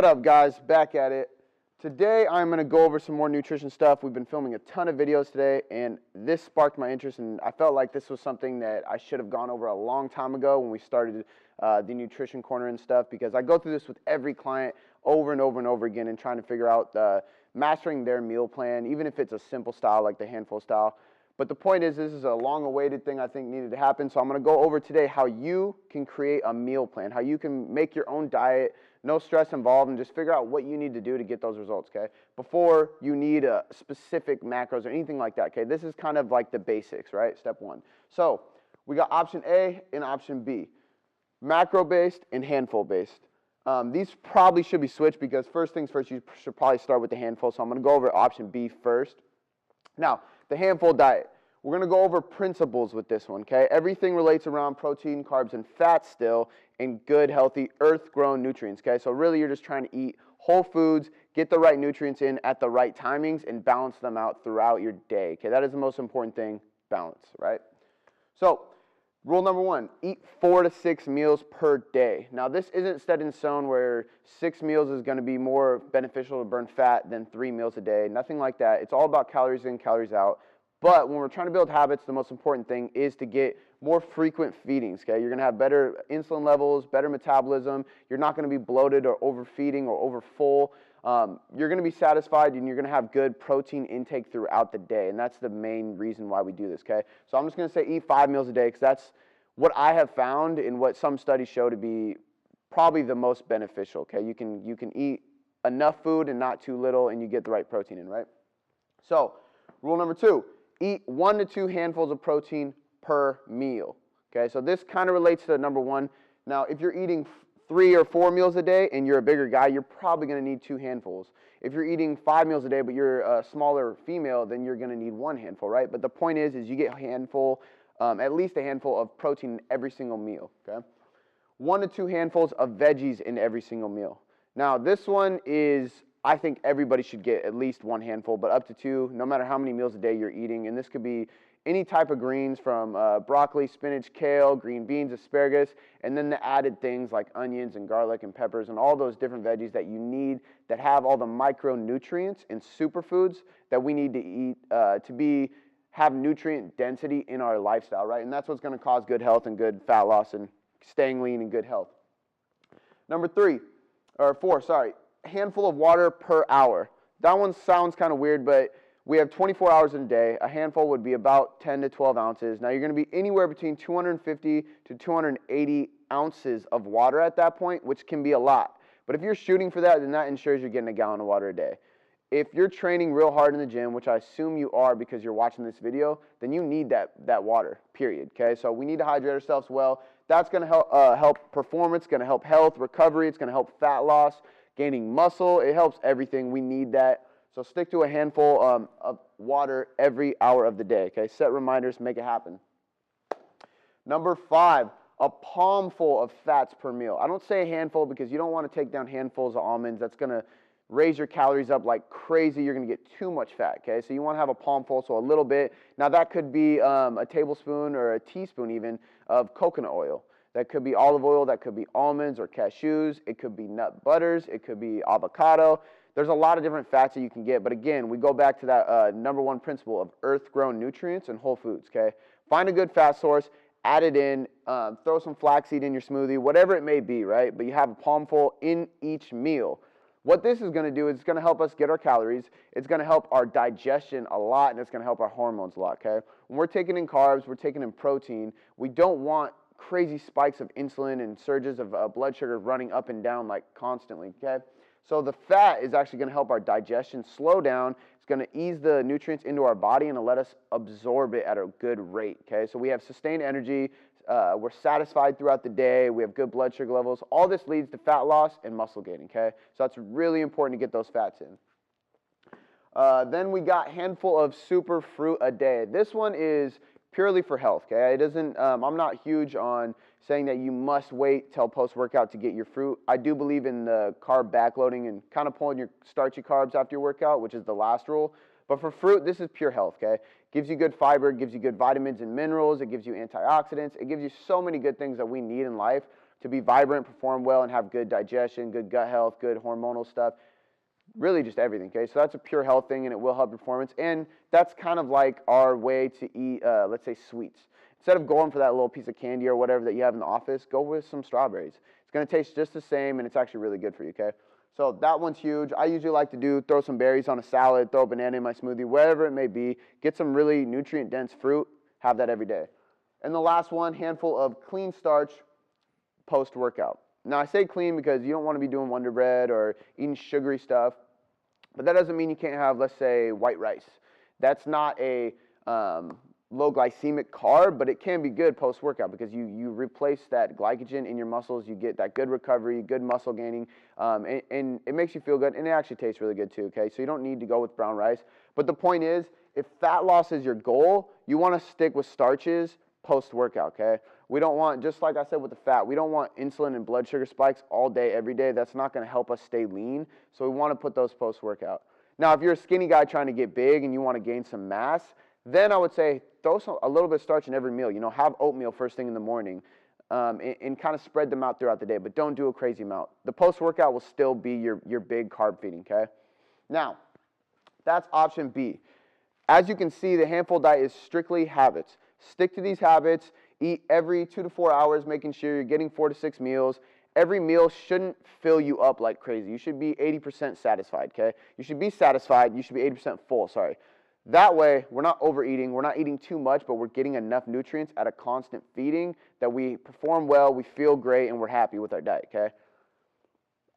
What up, guys? Back at it. Today I'm going to go over some more nutrition stuff. We've been filming a ton of videos today, and this sparked my interest, and I felt like this was something that I should have gone over a long time ago when we started the nutrition corner and stuff, because I go through this with every client over and over and over again and trying to figure out mastering their meal plan, even if it's a simple style like the handful style. But the point is, this is a long-awaited thing I think needed to happen, so I'm going to go over today how you can create a meal plan, how you can make your own diet, no stress involved, and just figure out what you need to do to get those results, okay? Before you need specific macros or anything like that, okay? This is kind of like the basics, right? Step one. So we got option A and option B, macro-based and handful-based. These probably should be switched because first things first, you should probably start with the handful, so I'm going to go over option B first. Now, the handful diet. We're going to go over principles with this one, okay? Everything relates around protein, carbs, and fats still, and good, healthy, earth-grown nutrients, okay? So really, you're just trying to eat whole foods, get the right nutrients in at the right timings, and balance them out throughout your day, okay? That is the most important thing, balance, right? So, rule number one, eat 4 to 6 meals per day. Now, this isn't set in stone where 6 meals is going to be more beneficial to burn fat than 3 meals a day. Nothing like that. It's all about calories in, calories out. But when we're trying to build habits, the most important thing is to get more frequent feedings, okay? You're going to have better insulin levels, better metabolism. You're not going to be bloated or overfeeding or overfull. You're going to be satisfied, and you're going to have good protein intake throughout the day, and that's the main reason why we do this, okay? So I'm just going to say eat 5 meals a day because that's what I have found and what some studies show to be probably the most beneficial, okay? You can eat enough food and not too little, and you get the right protein in, right? So rule number 2, eat 1 to 2 handfuls of protein per meal, okay? So this kind of relates to number 1. Now, if you're eating 3 or 4 meals a day and you're a bigger guy, you're probably going to need 2 handfuls. If you're eating 5 meals a day but you're a smaller female, then you're going to need 1 handful, right? But the point is you get a handful, at least a handful of protein in every single meal, okay? 1 to 2 handfuls of veggies in every single meal. Now, this one is, I think everybody should get at least 1 handful, but up to 2, no matter how many meals a day you're eating. And this could be any type of greens from broccoli, spinach, kale, green beans, asparagus, and then the added things like onions and garlic and peppers and all those different veggies that you need that have all the micronutrients and superfoods that we need to eat have nutrient density in our lifestyle, right? And that's what's going to cause good health and good fat loss and staying lean and good health. Number 4, handful of water per hour. That one sounds kind of weird, but we have 24 hours in a day. A handful would be about 10 to 12 ounces. Now, you're going to be anywhere between 250 to 280 ounces of water at that point, which can be a lot. But if you're shooting for that, then that ensures you're getting a gallon of water a day. If you're training real hard in the gym, which I assume you are because you're watching this video, then you need that water, period, okay? So we need to hydrate ourselves well. That's going to help performance, going to help health, recovery. It's going to help fat loss, gaining muscle. It helps everything. We need that. So stick to a handful of water every hour of the day, okay? Set reminders, make it happen. Number 5, a palmful of fats per meal. I don't say a handful because you don't want to take down handfuls of almonds. That's going to raise your calories up like crazy. You're going to get too much fat, okay? So you want to have a palmful, so a little bit. Now that could be a tablespoon or a teaspoon even of coconut oil. That could be olive oil. That could be almonds or cashews. It could be nut butters. It could be avocado. There's a lot of different fats that you can get. But again, we go back to that number 1 principle of earth-grown nutrients and whole foods, okay? Find a good fat source, add it in, throw some flaxseed in your smoothie, whatever it may be, right? But you have a palmful in each meal. What this is going to do is it's going to help us get our calories. It's going to help our digestion a lot, and it's going to help our hormones a lot, okay? When we're taking in carbs, we're taking in protein, we don't want crazy spikes of insulin and surges of blood sugar running up and down like constantly, okay? So the fat is actually going to help our digestion slow down. It's going to ease the nutrients into our body and let us absorb it at a good rate, okay? So we have sustained energy. We're satisfied throughout the day. We have good blood sugar levels. All this leads to fat loss and muscle gaining, okay? So that's really important to get those fats in. Then we got handful of super fruit a day. This one is purely for health, okay? It doesn't, I'm not huge on saying that you must wait till post-workout to get your fruit. I do believe in the carb backloading and kind of pulling your starchy carbs after your workout, which is the last rule. But for fruit, this is pure health, okay? Gives you good fiber, gives you good vitamins and minerals, it gives you antioxidants, it gives you so many good things that we need in life to be vibrant, perform well, and have good digestion, good gut health, good hormonal stuff. Really just everything, okay? So that's a pure health thing, and it will help performance. And that's kind of like our way to eat, let's say, sweets. Instead of going for that little piece of candy or whatever that you have in the office, go with some strawberries. It's going to taste just the same, and it's actually really good for you, okay? So that one's huge. I usually like to throw some berries on a salad, throw a banana in my smoothie, wherever it may be. Get some really nutrient-dense fruit. Have that every day. And the last one, handful of clean starch post-workout. Now, I say clean because you don't want to be doing Wonder Bread or eating sugary stuff, but that doesn't mean you can't have, let's say, white rice. That's not a low glycemic carb, but it can be good post-workout because you replace that glycogen in your muscles. You get that good recovery, good muscle gaining, and it makes you feel good, and it actually tastes really good too, okay? So you don't need to go with brown rice. But the point is, if fat loss is your goal, you want to stick with starches post-workout, okay? We don't want, just like I said with the fat, we don't want insulin and blood sugar spikes all day, every day. That's not going to help us stay lean, so we want to put those post-workout. Now, if you're a skinny guy trying to get big and you want to gain some mass, then I would say throw a little bit of starch in every meal. You know, have oatmeal first thing in the morning and kind of spread them out throughout the day, but don't do a crazy amount. The post-workout will still be your big carb feeding, okay? Now, that's option B. As you can see, the handful diet is strictly habits. Stick to these habits. Eat every 2 to 4 hours, making sure you're getting 4 to 6 meals. Every meal shouldn't fill you up like crazy. You should be 80% satisfied, okay? You should be satisfied. You should be 80% full, sorry. That way, we're not overeating. We're not eating too much, but we're getting enough nutrients at a constant feeding that we perform well, we feel great, and we're happy with our diet, okay?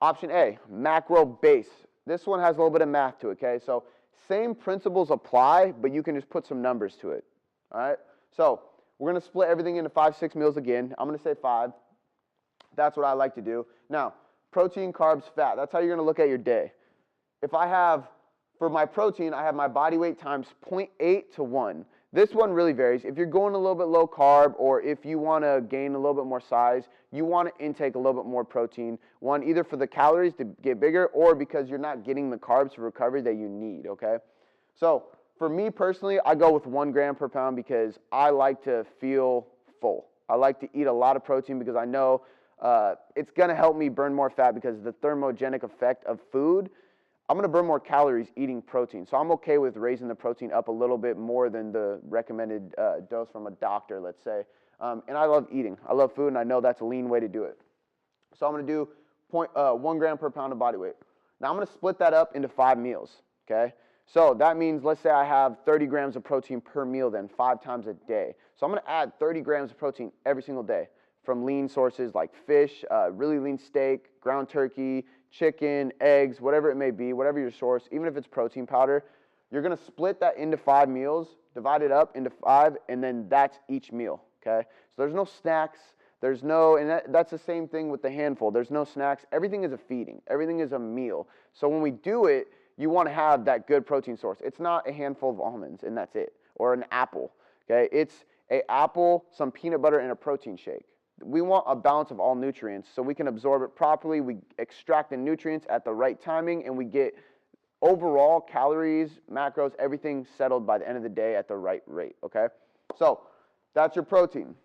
Option A, macro base. This one has a little bit of math to it, okay? So same principles apply, but you can just put some numbers to it, all right? So we're going to split everything into 5, 6 meals again. I'm going to say 5. That's what I like to do. Now, protein, carbs, fat. That's how you're going to look at your day. If I have, for my protein, I have my body weight times 0.8 to 1. This one really varies. If you're going a little bit low carb or if you want to gain a little bit more size, you want to intake a little bit more protein. One, either for the calories to get bigger or because you're not getting the carbs for recovery that you need, okay? So for me personally, I go with 1 gram per pound because I like to feel full. I like to eat a lot of protein because I know it's going to help me burn more fat because the thermogenic effect of food, I'm going to burn more calories eating protein. So I'm okay with raising the protein up a little bit more than the recommended dose from a doctor, let's say. And I love eating. I love food, and I know that's a lean way to do it. So I'm going to do 1 gram per pound of body weight. Now I'm going to split that up into 5 meals, okay? So that means, let's say I have 30 grams of protein per meal then, 5 times a day. So I'm going to add 30 grams of protein every single day from lean sources like fish, really lean steak, ground turkey, chicken, eggs, whatever it may be, whatever your source, even if it's protein powder. You're going to split that into 5 meals, divide it up into 5, and then that's each meal, okay? So there's no snacks. There's no, and that's the same thing with the handful. There's no snacks. Everything is a feeding. Everything is a meal. So when we do it, you want to have that good protein source. It's not a handful of almonds and that's it, or an apple, okay? It's an apple, some peanut butter, and a protein shake. We want a balance of all nutrients so we can absorb it properly, we extract the nutrients at the right timing, and we get overall calories, macros, everything settled by the end of the day at the right rate, okay? So that's your protein.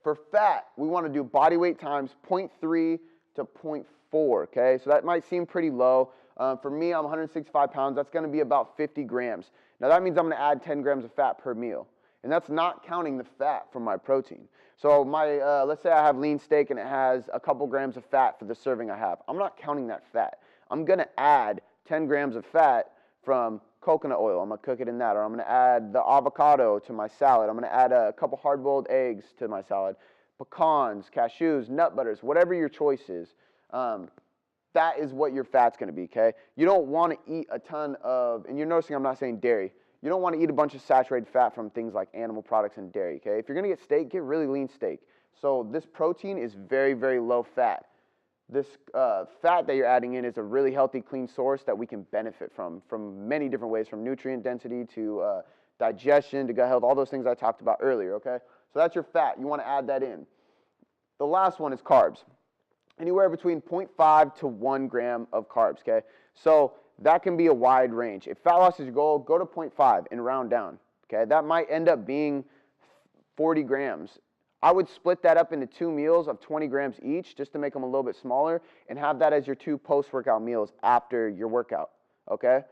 For fat, we want to do body weight times 0.3 to 0.4, okay? So that might seem pretty low. For me, I'm 165 pounds. That's going to be about 50 grams. Now, that means I'm going to add 10 grams of fat per meal. And that's not counting the fat from my protein. So my, let's say I have lean steak and it has a couple grams of fat for the serving I have. I'm not counting that fat. I'm going to add 10 grams of fat from coconut oil. I'm going to cook it in that. Or I'm going to add the avocado to my salad. I'm going to add a couple hard-boiled eggs to my salad. Pecans, cashews, nut butters, whatever your choice is. That is what your fat's going to be, okay? You don't want to eat a ton of, and you're noticing I'm not saying dairy. You don't want to eat a bunch of saturated fat from things like animal products and dairy, okay? If you're going to get steak, get really lean steak. So this protein is very, very low fat. This fat that you're adding in is a really healthy, clean source that we can benefit from many different ways, from nutrient density to digestion to gut health, all those things I talked about earlier, okay? So that's your fat. You want to add that in. The last one is carbs. Anywhere between 0.5 to 1 gram of carbs, okay? So that can be a wide range. If fat loss is your goal, go to 0.5 and round down, okay? That might end up being 40 grams. I would split that up into 2 meals of 20 grams each just to make them a little bit smaller and have that as your 2 post-workout meals after your workout, okay?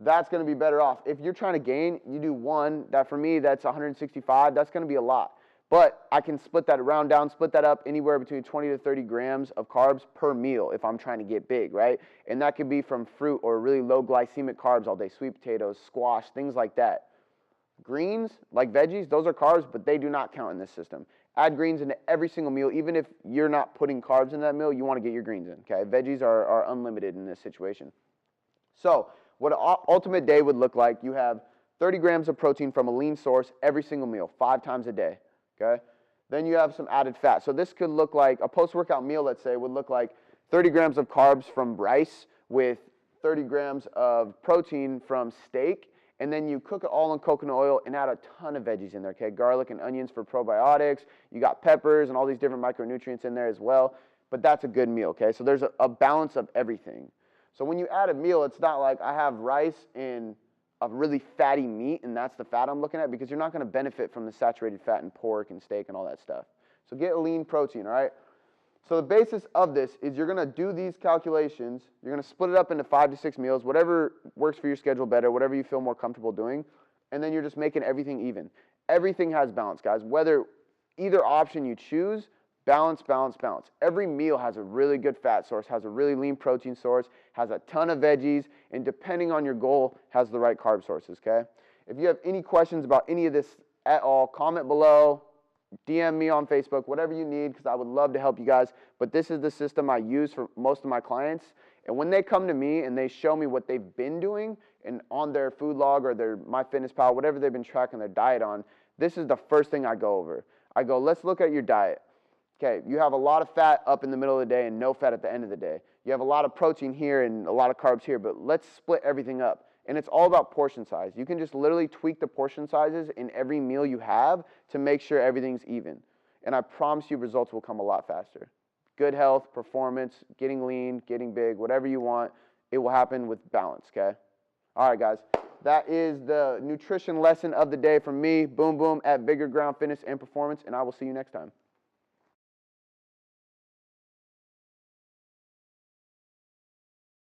That's going to be better off. If you're trying to gain, you do one. That for me, that's 165. That's going to be a lot. But I can split that around down, split that up anywhere between 20 to 30 grams of carbs per meal if I'm trying to get big, right? And that could be from fruit or really low glycemic carbs all day, sweet potatoes, squash, things like that. Greens, like veggies, those are carbs, but they do not count in this system. Add greens into every single meal. Even if you're not putting carbs in that meal, you want to get your greens in, okay? Veggies are unlimited in this situation. So what an ultimate day would look like, you have 30 grams of protein from a lean source every single meal, 5 times a day. Okay? Then you have some added fat. So this could look like a post-workout meal, let's say, would look like 30 grams of carbs from rice with 30 grams of protein from steak, and then you cook it all in coconut oil and add a ton of veggies in there, okay? Garlic and onions for probiotics. You got peppers and all these different micronutrients in there as well, but that's a good meal, okay? So there's a balance of everything. So when you add a meal, it's not like I have rice and a really fatty meat, and that's the fat I'm looking at, because you're not going to benefit from the saturated fat in pork and steak and all that stuff. So get a lean protein, all right? So the basis of this is you're going to do these calculations. You're going to split it up into 5 to 6 meals, whatever works for your schedule better, whatever you feel more comfortable doing, and then you're just making everything even. Everything has balance, guys. Whether either option you choose, balance, balance, balance. Every meal has a really good fat source, has a really lean protein source, has a ton of veggies, and depending on your goal, has the right carb sources, okay? If you have any questions about any of this at all, comment below, DM me on Facebook, whatever you need, because I would love to help you guys. But this is the system I use for most of my clients. And when they come to me and they show me what they've been doing and on their food log or their MyFitnessPal, whatever they've been tracking their diet on, this is the first thing I go over. I go, let's look at your diet. Okay, you have a lot of fat up in the middle of the day and no fat at the end of the day. You have a lot of protein here and a lot of carbs here, but let's split everything up. And it's all about portion size. You can just literally tweak the portion sizes in every meal you have to make sure everything's even. And I promise you results will come a lot faster. Good health, performance, getting lean, getting big, whatever you want, it will happen with balance, okay? All right, guys. That is the nutrition lesson of the day from me, Boom Boom, at Bigger Ground Fitness and Performance, and I will see you next time.